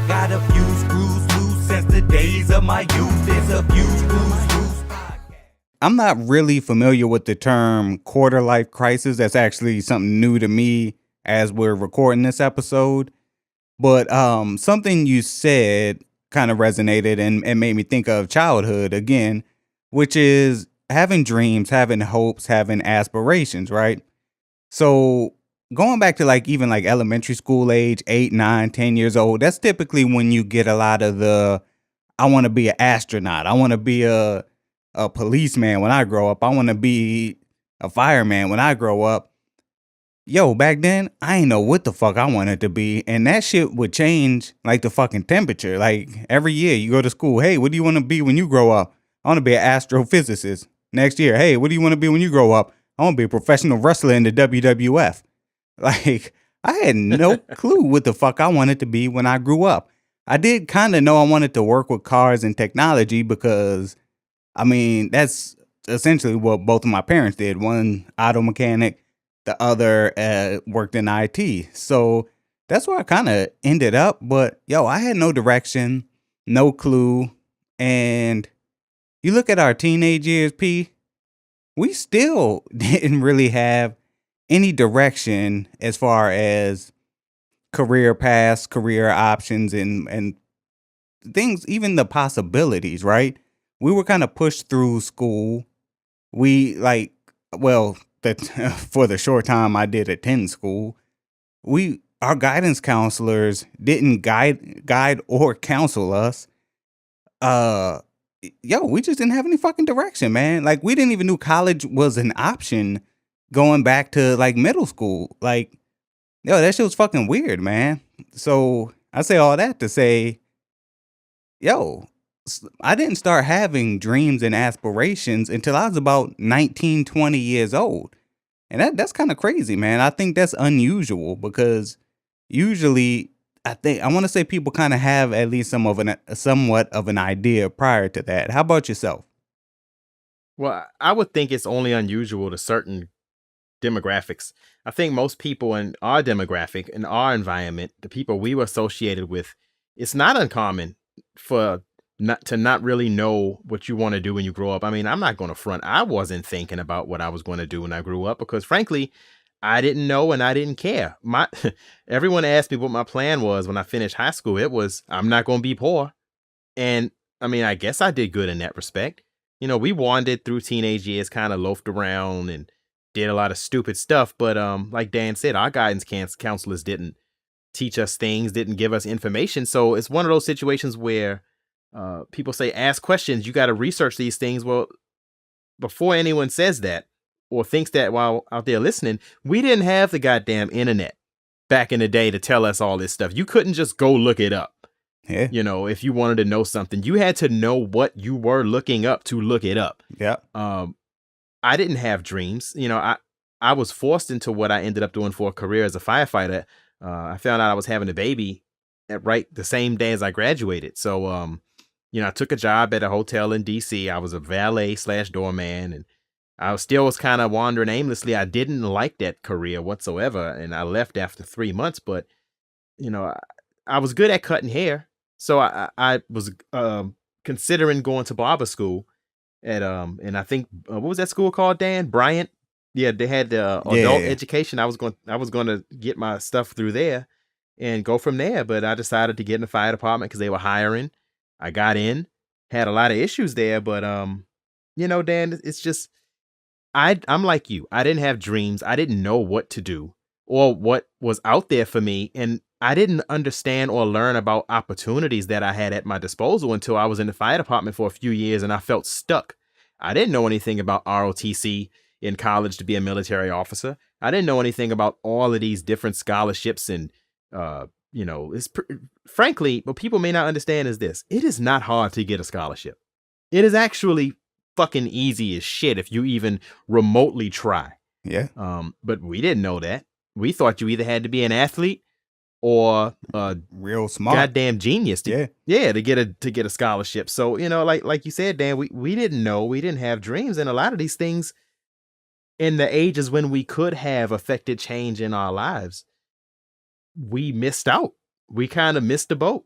got a few screws loose since the days of my youth. There's a few screws loose. I'm not really familiar with the term quarter life crisis. That's actually something new to me as we're recording this episode. But something you said kind of resonated and made me think of childhood again, which is having dreams, having hopes, having aspirations, right? So going back to like even like elementary school age, 8, 9, 10 years old, that's typically when you get a lot of the I want to be an astronaut. I want to be a policeman when I grow up. I want to be a fireman when I grow up. Yo, back then, I ain't know what the fuck I wanted to be. And that shit would change like the fucking temperature. Like every year you go to school, hey, what do you want to be when you grow up? I want to be an astrophysicist. Next year, hey, what do you want to be when you grow up? I want to be a professional wrestler in the WWF. Like, I had no clue what the fuck I wanted to be when I grew up. I did kind of know I wanted to work with cars and technology because, I mean, that's essentially what both of my parents did. One auto mechanic, the other worked in IT. So that's where I kind of ended up. But yo, I had no direction, no clue. And you look at our teenage years, P, we still didn't really have any direction as far as career paths, career options, and things, even the possibilities, right? We were kind of pushed through school. We like, well, that for the short time I did attend school, our guidance counselors didn't guide or counsel us. Uh, yo, we just didn't have any fucking direction, man. Like we didn't even know college was an option going back to like middle school. Like, yo, that shit was fucking weird, man. So I say all that to say, yo, I didn't start having dreams and aspirations until I was about 19, 20 years old. And that's kind of crazy, man. I think that's unusual because usually I want to say people kind of have at least somewhat of an idea prior to that. How about yourself? Well, I would think it's only unusual to certain demographics. I think most people in our demographic, in our environment, the people we were associated with, it's not uncommon for not really know what you want to do when you grow up. I mean, I'm not going to front. I wasn't thinking about what I was going to do when I grew up because frankly, I didn't know and I didn't care. My everyone asked me what my plan was when I finished high school. It was I'm not going to be poor. And I mean, I guess I did good in that respect. We wandered through teenage years, kind of loafed around and did a lot of stupid stuff. But like Dan said, our guidance counselors didn't teach us things, didn't give us information. So it's one of those situations where people say, ask questions. You got to research these things. Well, before anyone says that or thinks that while out there listening, we didn't have the goddamn internet back in the day to tell us all this stuff. You couldn't just go look it up. Yeah. If you wanted to know something, you had to know what you were looking up to look it up. Yeah. I didn't have dreams. I was forced into what I ended up doing for a career as a firefighter. I found out I was having a baby at right the same day as I graduated. So, I took a job at a hotel in DC. I was a valet / doorman, and I was kind of wandering aimlessly. I didn't like that career whatsoever, and I left after 3 months. But I was good at cutting hair, so I was considering going to barber school at and I think what was that school called, Dan? Bryant. Yeah, they had the adult Yeah. education. I was going to get my stuff through there and go from there. But I decided to get in the fire department because they were hiring. I got in, had a lot of issues there, but Dan, it's just I'm like you. I didn't have dreams. I didn't know what to do or what was out there for me, and I didn't understand or learn about opportunities that I had at my disposal until I was in the fire department for a few years and I felt stuck. I didn't know anything about ROTC in college to be a military officer. I didn't know anything about all of these different scholarships and frankly, what people may not understand is this. It is not hard to get a scholarship. It is actually fucking easy as shit if you even remotely try. Yeah. But we didn't know that. We thought you either had to be an athlete or a real smart goddamn genius to get a scholarship. So, like you said, Dan, we didn't know, we didn't have dreams, and a lot of these things in the ages when we could have affected change in our lives, we missed out. We kind of missed the boat.